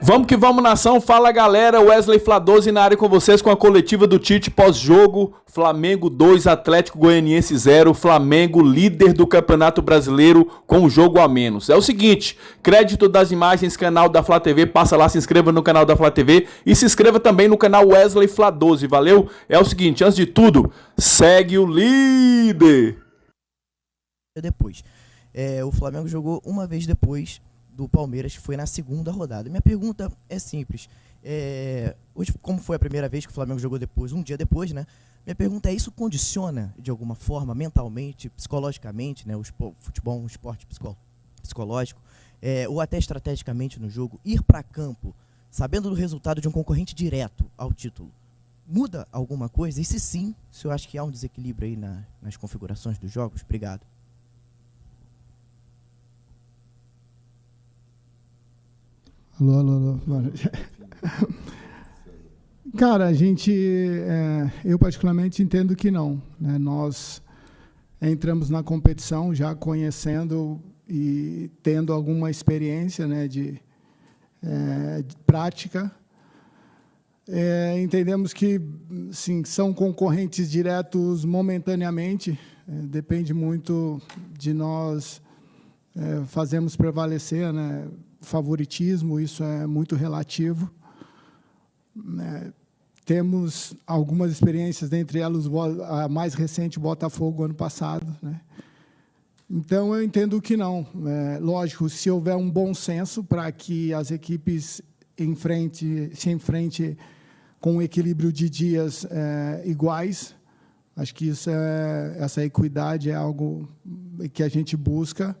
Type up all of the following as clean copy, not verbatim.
Vamos que vamos, nação. Fala, galera. Wesley Fladosi na área com vocês com a coletiva do Tite pós-jogo. Flamengo 2, Atlético Goianiense 0. Flamengo líder do Campeonato Brasileiro com um jogo a menos. É o seguinte, crédito das imagens, canal da Flá TV. Passa lá, se inscreva no canal da Flá TV e se inscreva também no canal Wesley Fladosi. Valeu? É o seguinte, antes de tudo, segue o líder. Depois, o Flamengo jogou uma vez depois do Palmeiras, que foi na segunda rodada. Minha pergunta é simples. Hoje, como foi a primeira vez que o Flamengo jogou depois, um dia depois, né? Minha pergunta é, isso condiciona, de alguma forma, mentalmente, psicologicamente, né? O futebol é um esporte psicológico, ou até estrategicamente no jogo, ir para campo, sabendo do resultado de um concorrente direto ao título, muda alguma coisa? E se sim, se eu acho que há um desequilíbrio aí nas configurações dos jogos? Obrigado. Alô. Cara, eu particularmente entendo que não, né? Nós entramos na competição já conhecendo e tendo alguma experiência, né, de prática. Entendemos que, sim, são concorrentes diretos momentaneamente, depende muito de nós fazermos prevalecer, né, favoritismo, isso é muito relativo. Temos algumas experiências, dentre elas a mais recente, Botafogo, ano passado, né? Então, eu entendo que não. Lógico, se houver um bom senso para que as equipes se enfrentem com um equilíbrio de dias iguais, acho que essa equidade é algo que a gente busca.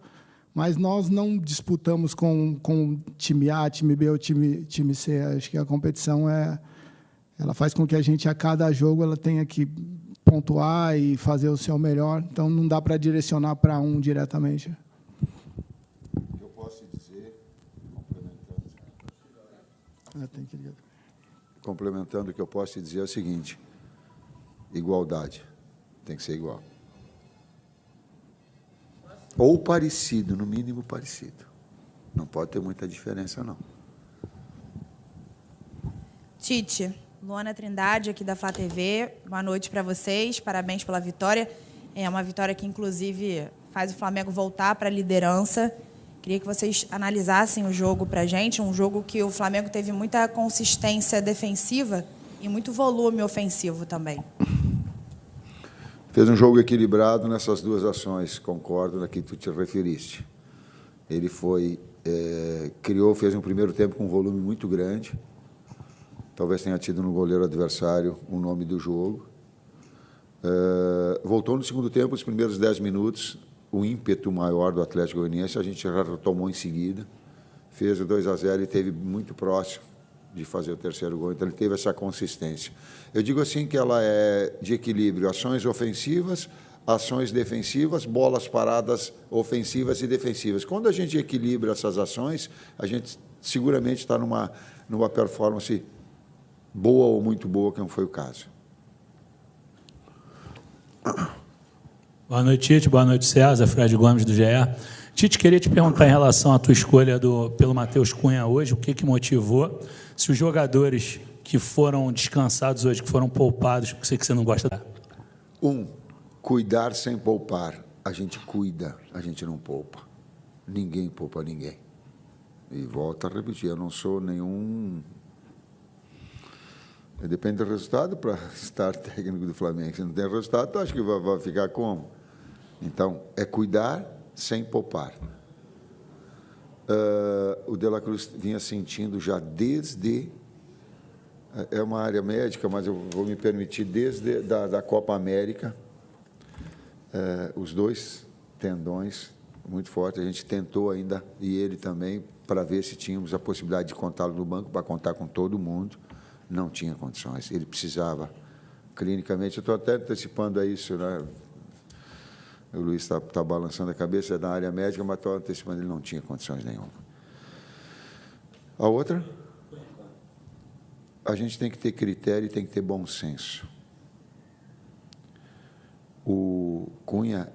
Mas nós não disputamos com time A, time B ou time C. Acho que a competição ela faz com que a gente, a cada jogo, ela tenha que pontuar e fazer o seu melhor. Então, não dá para direcionar para um diretamente. Eu posso dizer, complementando o que eu posso dizer é o seguinte: igualdade, tem que ser igual. Ou parecido, no mínimo parecido. Não pode ter muita diferença, não. Tite, Luana Trindade, aqui da Flá TV. Boa noite para vocês, parabéns pela vitória. É uma vitória que, inclusive, faz o Flamengo voltar para a liderança. Queria que vocês analisassem o jogo para a gente, um jogo que o Flamengo teve muita consistência defensiva e muito volume ofensivo também. Fez um jogo equilibrado nessas duas ações, concordo na que tu te referiste. Ele fez um primeiro tempo com um volume muito grande, talvez tenha tido no goleiro adversário o nome do jogo. Voltou no segundo tempo, os primeiros 10 minutos, o ímpeto maior do Atlético Goianiense, a gente já retomou em seguida, fez o 2-0 e esteve muito próximo de fazer o terceiro gol, então ele teve essa consistência. Eu digo assim que ela é de equilíbrio, ações ofensivas, ações defensivas, bolas paradas ofensivas e defensivas. Quando a gente equilibra essas ações, a gente seguramente está numa performance boa ou muito boa, que não foi o caso. Boa noite, Tite. Boa noite, César. Fred Gomes, do GE. Tite, queria te perguntar em relação à tua escolha pelo Matheus Cunha hoje, o que motivou? Se os jogadores que foram descansados hoje, que foram poupados, eu sei que você não gosta da... Cuidar sem poupar. A gente cuida, a gente não poupa. Ninguém poupa ninguém. E volto a repetir, eu não sou nenhum... Depende do resultado para estar técnico do Flamengo. Se não tem resultado, tu acha que vai ficar como? Então, é cuidar sem poupar. O De La Cruz vinha sentindo já desde... É uma área médica, mas eu vou me permitir, desde da Copa América, os dois tendões muito fortes. A gente tentou ainda, e ele também, para ver se tínhamos a possibilidade de contá-lo no banco, para contar com todo mundo. Não tinha condições. Ele precisava, clinicamente, eu estou até antecipando a isso, né? O Luiz está balançando a cabeça, é da área médica, mas estou antecipando, ele não tinha condições nenhuma. A outra, a gente tem que ter critério e tem que ter bom senso. O Cunha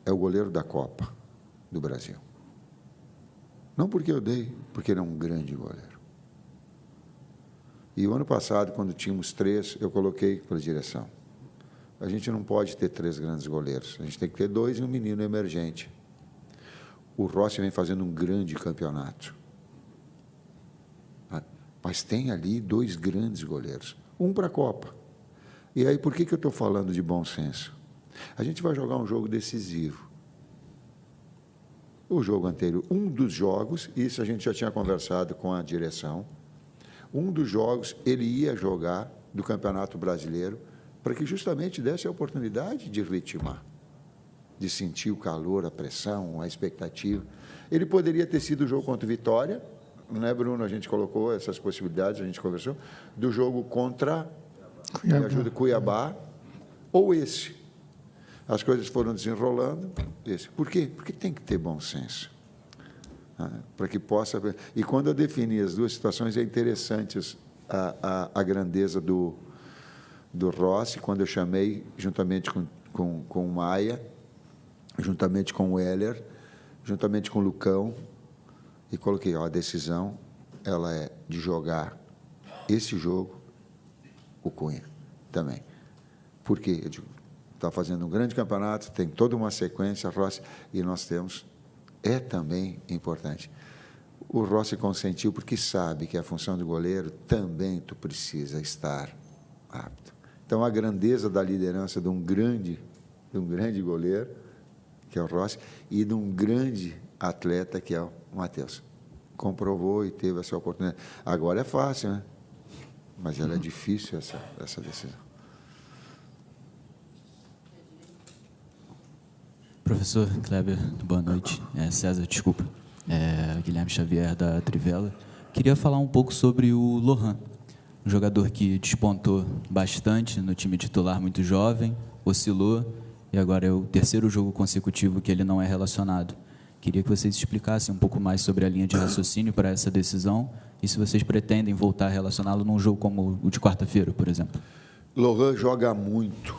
é o goleiro da Copa do Brasil. Não porque eu dei, porque ele é um grande goleiro. E o ano passado, quando tínhamos 3, eu coloquei para a direção. A gente não pode ter 3 grandes goleiros. A gente tem que ter 2 e um menino emergente. O Rossi vem fazendo um grande campeonato. Mas tem ali 2 grandes goleiros. Um para a Copa. E aí, por que eu estou falando de bom senso? A gente vai jogar um jogo decisivo. O jogo anterior, um dos jogos, isso a gente já tinha conversado com a direção, um dos jogos ele ia jogar do Campeonato Brasileiro para que justamente desse a oportunidade de ritmar, de sentir o calor, a pressão, a expectativa. Ele poderia ter sido o jogo contra o Vitória, não é, Bruno? A gente colocou essas possibilidades, a gente conversou, do jogo contra Cuiabá, ou esse. As coisas foram desenrolando. Esse. Por quê? Porque tem que ter bom senso. Para que possa... E quando eu defini as 2 situações, é interessante a grandeza do Rossi, quando eu chamei, juntamente com o Maia, juntamente com o Heller, juntamente com o Lucão, e coloquei, a decisão ela é de jogar esse jogo, o Cunha também. Por quê? Eu digo, está fazendo um grande campeonato, tem toda uma sequência, Rossi, e nós temos... É também importante. O Rossi consentiu porque sabe que a função do goleiro também tu precisa estar apto. Então, a grandeza da liderança de um grande goleiro, que é o Rossi, e de um grande atleta, que é o Matheus. Comprovou e teve essa oportunidade. Agora é fácil, né? Mas ela é difícil, essa decisão. Professor Kleber, boa noite. César, desculpa. Guilherme Xavier, da Trivela. Queria falar um pouco sobre o Lohan, um jogador que despontou bastante no time titular, muito jovem, oscilou, e agora é o 3º jogo consecutivo que ele não é relacionado. Queria que vocês explicassem um pouco mais sobre a linha de raciocínio para essa decisão e se vocês pretendem voltar a relacioná-lo num jogo como o de quarta-feira, por exemplo. Lohan joga muito.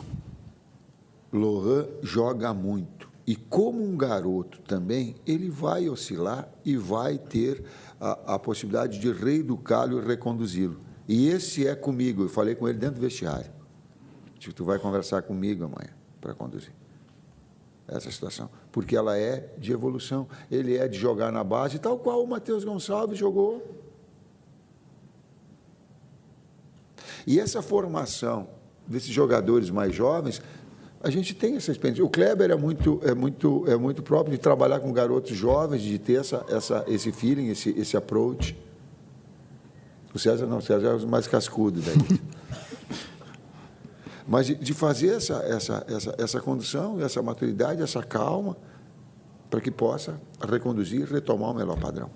Lohan joga muito. E como um garoto também, ele vai oscilar e vai ter a possibilidade de reeducá-lo e reconduzi-lo. E esse é comigo, eu falei com ele dentro do vestiário. Tipo, tu vai conversar comigo amanhã para conduzir essa situação. Porque ela é de evolução, ele é de jogar na base, tal qual o Matheus Gonçalves jogou. E essa formação desses jogadores mais jovens, a gente tem essa experiência. O Kleber é muito próprio de trabalhar com garotos jovens, de ter esse feeling, esse approach. O César não, o César é o mais cascudo daí. Mas de fazer essa condução, essa maturidade, essa calma, para que possa reconduzir e retomar o melhor padrão.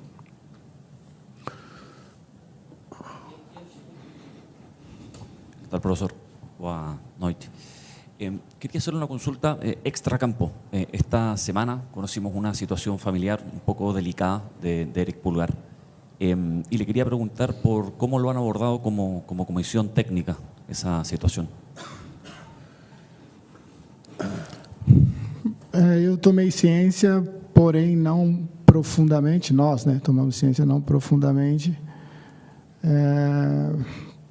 Tal profesor, boa noite. Quería hacerle una consulta extracampo. Esta semana conocimos una situación familiar un poco delicada de Eric Pulgar y le quería preguntar por cómo lo han abordado como comisión técnica esa situación. Eu tomei ciência, porém não profundamente, nós, né, tomamos ciência não profundamente.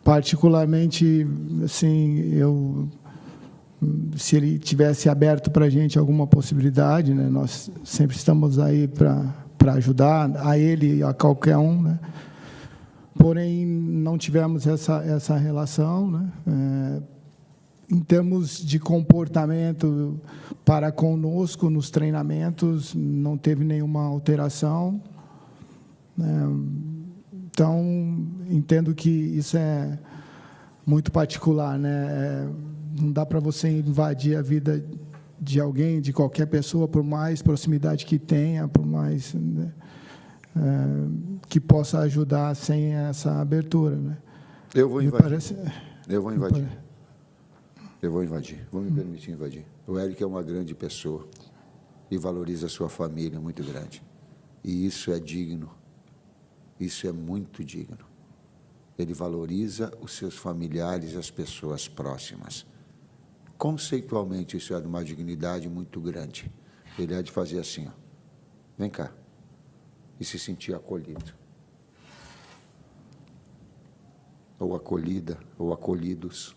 Particularmente, assim, se ele tivesse aberto para a gente alguma possibilidade, né, nós sempre estamos aí para ajudar a ele e a qualquer um, né? Porém, não tivemos essa relação, né? Em termos de comportamento para conosco nos treinamentos, não teve nenhuma alteração, né? Então, entendo que isso é muito particular, né? Não dá para você invadir a vida de alguém, de qualquer pessoa, por mais proximidade que tenha, por mais, né, que possa ajudar sem essa abertura, né? Eu vou invadir. Eu vou invadir. Eu vou invadir. Vou me permitir invadir. O Eric é uma grande pessoa e valoriza a sua família, muito grande. E isso é digno. Isso é muito digno. Ele valoriza os seus familiares e as pessoas próximas. Conceitualmente, isso é de uma dignidade muito grande. Ele é de fazer assim, ó, vem cá, e se sentir acolhido. ou acolhida, ou acolhidos.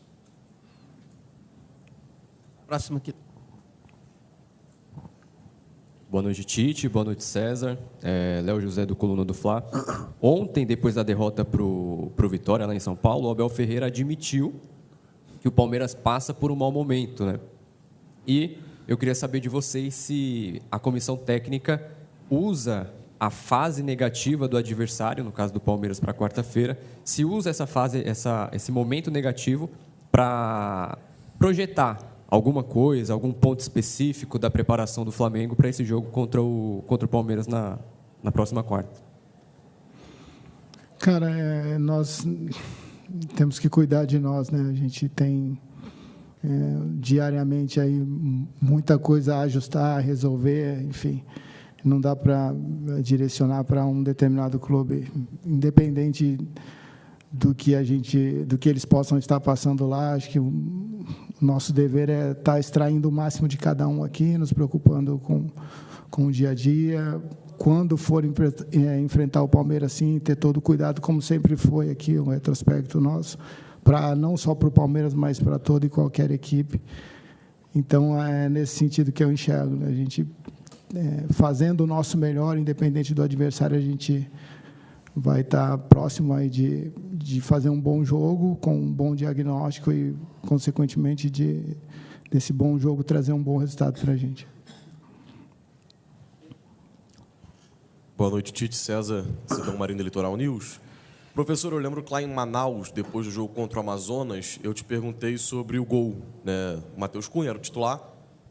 Próximo aqui. Boa noite, Tite. Boa noite, César. Léo José, do Coluna do Fla. Ontem, depois da derrota para o Vitória, lá em São Paulo, o Abel Ferreira admitiu que o Palmeiras passa por um mau momento, né? E eu queria saber de vocês se a comissão técnica usa a fase negativa do adversário, no caso do Palmeiras, para quarta-feira, se usa essa fase, esse momento negativo para projetar alguma coisa, algum ponto específico da preparação do Flamengo para esse jogo contra o Palmeiras na próxima quarta? Cara, nós temos que cuidar de nós, né? A gente tem diariamente aí muita coisa a ajustar, a resolver, enfim. Não dá para direcionar para um determinado clube, independente do que eles possam estar passando lá. Acho que o nosso dever é estar extraindo o máximo de cada um aqui, nos preocupando com o dia a dia. Quando for enfrentar o Palmeiras, sim, ter todo o cuidado, como sempre foi aqui, um retrospecto nosso, não só para o Palmeiras, mas para toda e qualquer equipe. Então, é nesse sentido que eu enxergo, né? A gente, fazendo o nosso melhor, independente do adversário, a gente vai estar próximo aí de fazer um bom jogo, com um bom diagnóstico e, consequentemente, desse bom jogo trazer um bom resultado para a gente. Boa noite, Tite. César, Cidão Marinho da Litoral News. Professor, eu lembro que lá em Manaus, depois do jogo contra o Amazonas, eu te perguntei sobre o gol, né? O Matheus Cunha era o titular.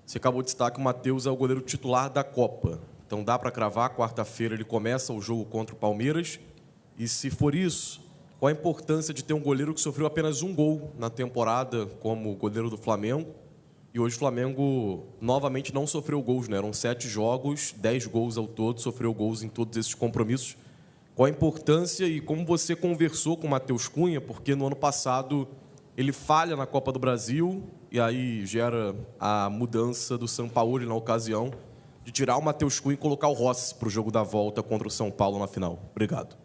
Você acabou de citar que o Matheus é o goleiro titular da Copa. Então, dá para cravar, quarta-feira ele começa o jogo contra o Palmeiras. E, se for isso, qual a importância de ter um goleiro que sofreu apenas um gol na temporada como goleiro do Flamengo? E hoje o Flamengo novamente não sofreu gols, né? Eram 7 jogos, 10 gols ao todo, sofreu gols em todos esses compromissos. Qual a importância e como você conversou com o Matheus Cunha? Porque no ano passado ele falha na Copa do Brasil e aí gera a mudança do Sampaoli na ocasião de tirar o Matheus Cunha e colocar o Rossi para o jogo da volta contra o São Paulo na final. Obrigado.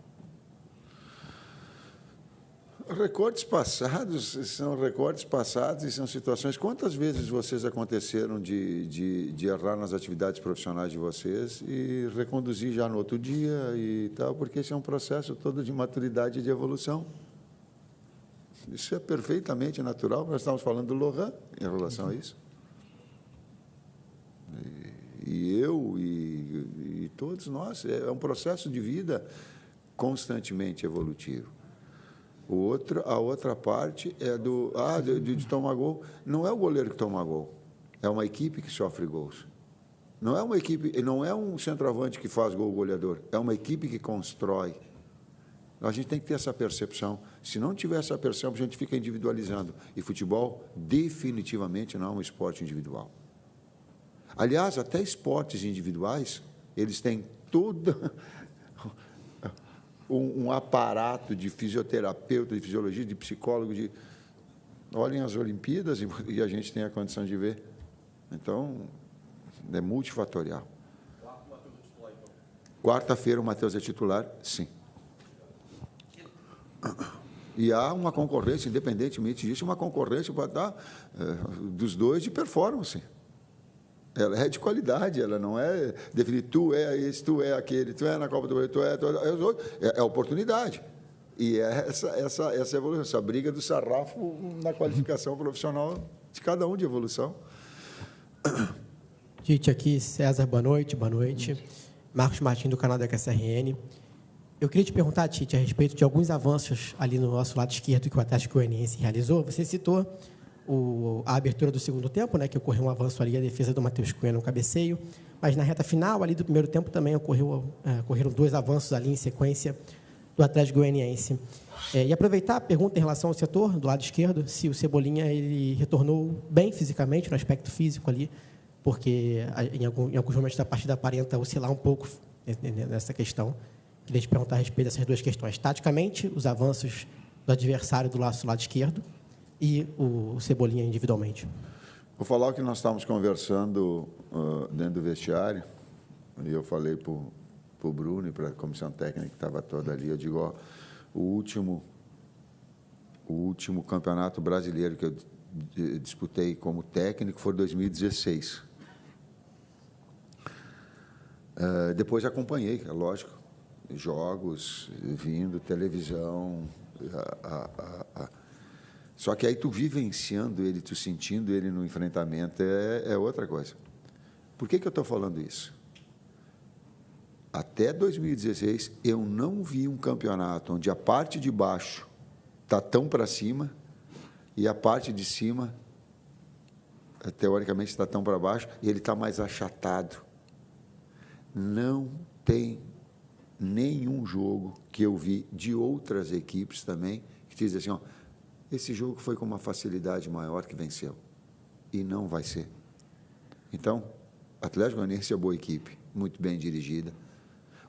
Recortes passados e são situações. Quantas vezes vocês aconteceram de errar nas atividades profissionais de vocês e reconduzir já no outro dia e tal, porque esse é um processo todo de maturidade e de evolução. Isso é perfeitamente natural. Nós estamos falando do Lohan em relação a isso. E todos nós, é um processo de vida constantemente evolutivo. A outra parte é de tomar gol. Não é o goleiro que toma gol, é uma equipe que sofre gols. Não é uma equipe, não é um centroavante que faz gol goleador, é uma equipe que constrói. A gente tem que ter essa percepção. Se não tiver essa percepção, a gente fica individualizando. E futebol definitivamente não é um esporte individual. Aliás, até esportes individuais, eles têm toda um aparato de fisioterapeuta, de fisiologia, de psicólogo, olhem as Olimpíadas e a gente tem a condição de ver. Então, é multifatorial. Quarta-feira o Matheus é titular, sim. E há uma concorrência, independentemente disso, uma concorrência para dar dos dois de performance. Ela é de qualidade, ela não é definir tu é esse, tu é aquele, tu é na Copa do Brasil, tu é os outros. É oportunidade. E é essa evolução, essa briga do sarrafo na qualificação profissional de cada um de evolução. Tite, aqui, César, boa noite, boa noite. Marcos Martins, do canal da QSRN. Eu queria te perguntar, Tite, a respeito de alguns avanços ali no nosso lado esquerdo que o Atlético Goianiense realizou. Você citou a abertura do segundo tempo, né, que ocorreu um avanço ali, a defesa do Matheus Cunha no cabeceio, mas na reta final ali do primeiro tempo também ocorreram 2 avanços ali em sequência do Atlético Goianiense. E aproveitar a pergunta em relação ao setor do lado esquerdo, se o Cebolinha ele retornou bem fisicamente, no aspecto físico ali, porque em alguns momentos da partida aparenta oscilar um pouco nessa questão. Queria te perguntar a respeito dessas 2 questões. Taticamente, os avanços do adversário do lado esquerdo, e o Cebolinha individualmente. Vou falar o que nós estávamos conversando dentro do vestiário, e eu falei para o Bruno e para a comissão técnica que estava toda ali, eu digo, o último O último campeonato brasileiro que eu disputei como técnico foi 2016. Depois acompanhei, é lógico, jogos, vindo, televisão. Só que aí tu vivenciando ele, tu sentindo ele no enfrentamento, é outra coisa. Por que eu estou falando isso? Até 2016, eu não vi um campeonato onde a parte de baixo está tão para cima e a parte de cima, teoricamente, está tão para baixo e ele está mais achatado. Não tem nenhum jogo que eu vi de outras equipes também que dizem assim, ó, esse jogo foi com uma facilidade maior que venceu. E não vai ser. Então, Atlético Goianiense é boa equipe, muito bem dirigida.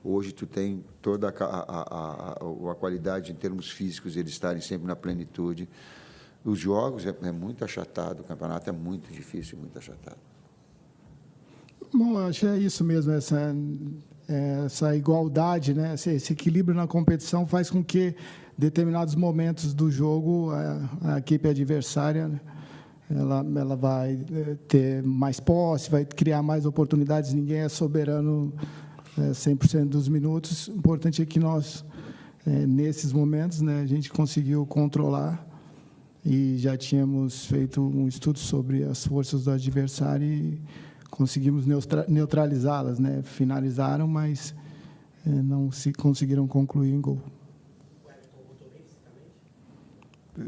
Hoje tu tem toda a qualidade em termos físicos, eles estarem sempre na plenitude. Os jogos é muito achatado, o campeonato é muito difícil e muito achatado. Bom, acho que é isso mesmo, essa igualdade, né? Esse equilíbrio na competição faz com que determinados momentos do jogo a equipe adversária, né, ela vai ter mais posse, vai criar mais oportunidades, ninguém é soberano 100% dos minutos. O importante é que nós, nesses momentos, né, a gente conseguiu controlar e já tínhamos feito um estudo sobre as forças do adversário e conseguimos neutralizá-las, né? Finalizaram, mas não se conseguiram concluir em gol.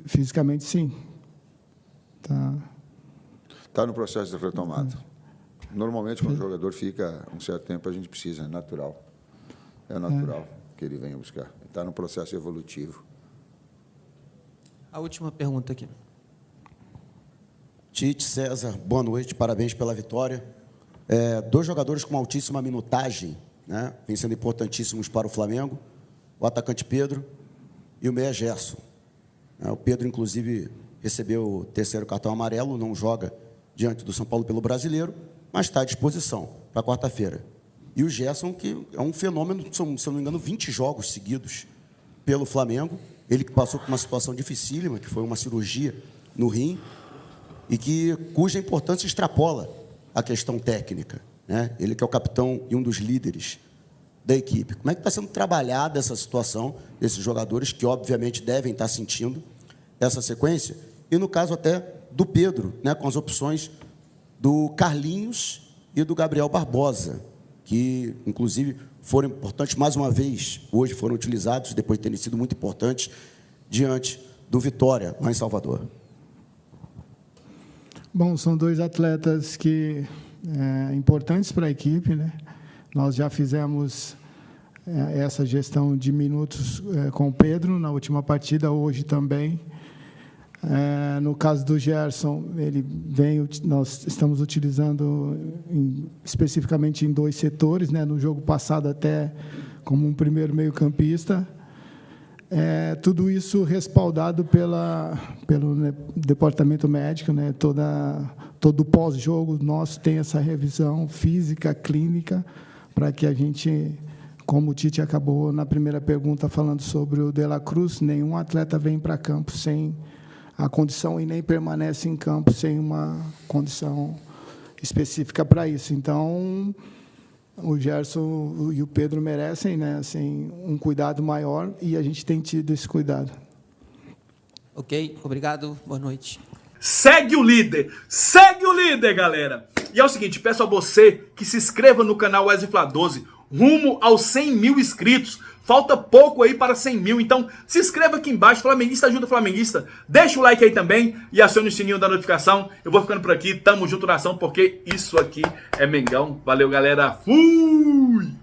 Fisicamente, sim. Tá no processo de retomada. Normalmente, quando o jogador fica um certo tempo, a gente precisa, é natural. É natural que ele venha buscar. Está no processo evolutivo. A última pergunta aqui. Tite, César, boa noite, parabéns pela vitória. Dois jogadores com altíssima minutagem, né, vêm sendo importantíssimos para o Flamengo, o atacante Pedro e o meia Gerson. O Pedro, inclusive, recebeu o terceiro cartão amarelo, não joga diante do São Paulo pelo Brasileiro, mas está à disposição para quarta-feira. E o Gerson, que é um fenômeno, se eu não me engano, 20 jogos seguidos pelo Flamengo, ele que passou por uma situação dificílima, que foi uma cirurgia no rim, e cuja importância extrapola a questão técnica, né? Ele que é o capitão e um dos líderes da equipe. Como é que está sendo trabalhada essa situação desses jogadores que, obviamente, devem estar sentindo essa sequência? E, no caso até do Pedro, né, com as opções do Carlinhos e do Gabriel Barbosa, que, inclusive, foram importantes mais uma vez, hoje foram utilizados, depois de terem sido muito importantes, diante do Vitória, lá em Salvador. Bom, são dois atletas que importantes para a equipe, né? Nós já fizemos essa gestão de minutos com o Pedro na última partida, hoje também. No caso do Gerson, nós estamos utilizando especificamente em dois setores, né? No jogo passado até como um primeiro meio-campista. Tudo isso respaldado pelo departamento médico, né? Todo pós-jogo nosso tem essa revisão física, clínica, para que a gente, como o Tite acabou na primeira pergunta falando sobre o De La Cruz, nenhum atleta vem para campo sem a condição e nem permanece em campo sem uma condição específica para isso. Então, o Gerson e o Pedro merecem, né, assim, um cuidado maior e a gente tem tido esse cuidado. Ok, obrigado, boa noite. Segue o líder, galera. E é o seguinte, peço a você que se inscreva no canal Wesley Flá 12, rumo aos 100 mil inscritos. Falta pouco aí para 100 mil, então se inscreva aqui embaixo, flamenguista ajuda flamenguista. Deixa o like aí também e acione o sininho da notificação. Eu vou ficando por aqui, tamo junto na ação, porque isso aqui é Mengão. Valeu, galera. Fui!